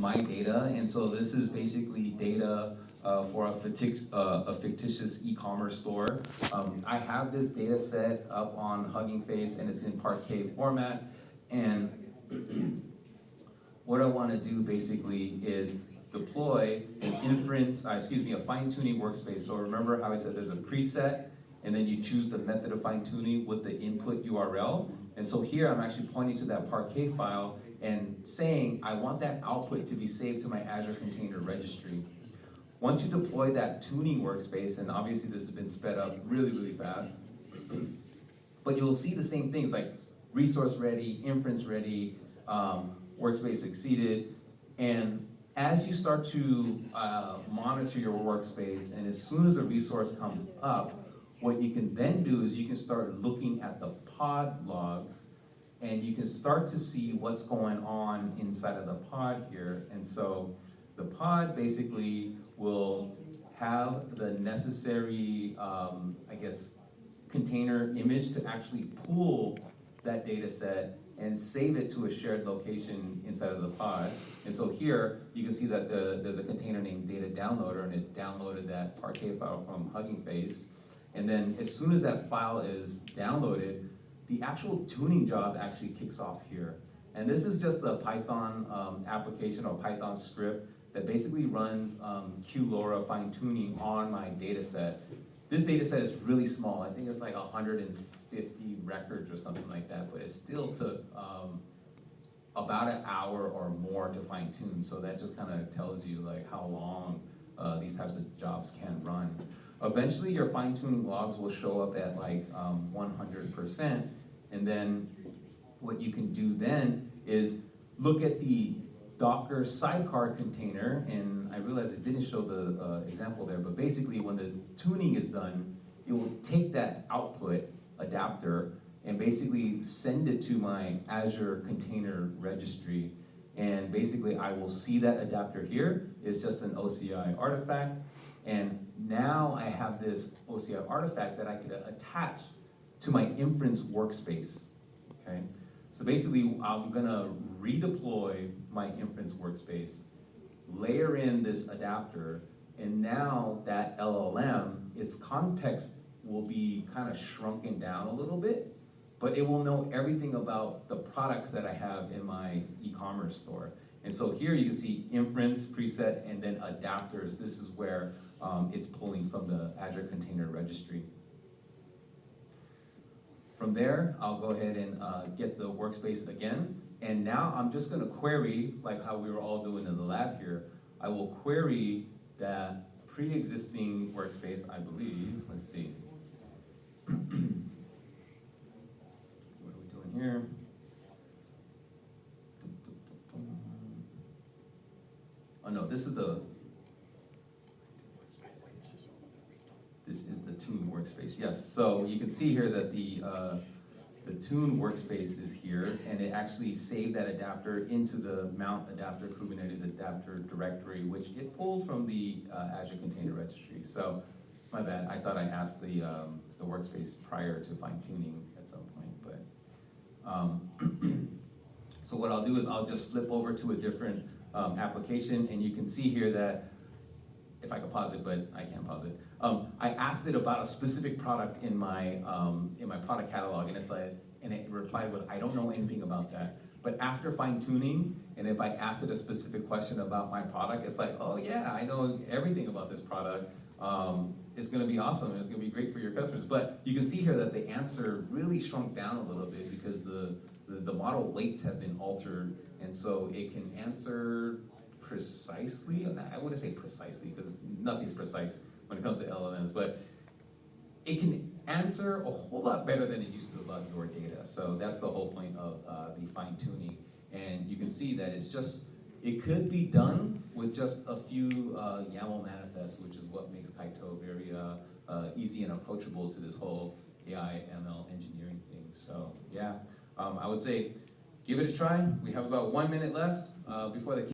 my data, and so this is basically data for a fictitious e-commerce store. I have this data set up on Hugging Face, and it's in Parquet format, and what I want to do basically is deploy an a fine-tuning workspace. So remember how I said there's a preset, and then you choose the method of fine-tuning with the input URL. And so here I'm actually pointing to that Parquet file and saying I want that output to be saved to my Azure Container Registry. Once you deploy that tuning workspace, and obviously this has been sped up really, really fast, but you'll see the same things like resource ready, inference ready, workspace succeeded, and as you start to monitor your workspace, and as soon as a resource comes up, what you can then do is you can start looking at the pod logs, and you can start to see what's going on inside of the pod here. And so the pod basically will have the necessary, container image to actually pull that data set and save it to a shared location inside of the pod. And so here, you can see that there's a container named data downloader, and it downloaded that Parquet file from Hugging Face. And then as soon as that file is downloaded, the actual tuning job actually kicks off here. And this is just the Python application or Python script that basically runs lora fine-tuning on my data set. This data set is really small. I think it's like 150 records or something like that, but it still took about an hour or more to fine-tune. So that just kind of tells you like how long these types of jobs can run. Eventually your fine-tuning logs will show up at like 100%, and then what you can do then is look at the Docker sidecar container, and I realize it didn't show the example there, but basically when the tuning is done, it will take that output adapter and basically send it to my Azure Container Registry. And basically I will see that adapter here. It's just an OCI artifact. And now I have this OCI artifact that I could attach to my inference workspace, okay? So basically I'm gonna redeploy my inference workspace, layer in this adapter, and now that LLM, its context will be kind of shrunken down a little bit, but it will know everything about the products that I have in my e-commerce store. And so here you can see inference, preset, and then adapters. This is where it's pulling from the Azure Container Registry. From there, I'll go ahead and get the workspace again. And now I'm just gonna query, like how we were all doing in the lab here, I will query that pre-existing workspace, I believe. Let's see. What are we doing here? Oh no, this is the tune workspace. Yes, so you can see here that the tune workspace is here, and it actually saved that adapter into the mount adapter Kubernetes adapter directory, which it pulled from the Azure Container Registry. So my bad, I thought I asked the workspace prior to fine-tuning at some point, but so what I'll do is I'll just flip over to a different application, and you can see here that, if I could pause it, but I can't pause it. I asked it about a specific product in my product catalog, and it replied with, I don't know anything about that. But after fine-tuning, and if I asked it a specific question about my product, it's like, oh yeah, I know everything about this product. It's gonna be awesome, it's gonna be great for your customers. But you can see here that the answer really shrunk down a little bit because the model weights have been altered, and so it can answer precisely. I wouldn't say precisely because nothing's precise when it comes to LLMs, but it can answer a whole lot better than it used to about your data. So that's the whole point of the fine-tuning. And you can see that it could be done with just a few YAML manifests, which is what makes Kaito very easy and approachable to this whole AI, ML engineering thing. So yeah, I would say give it a try. We have about 1 minute left before the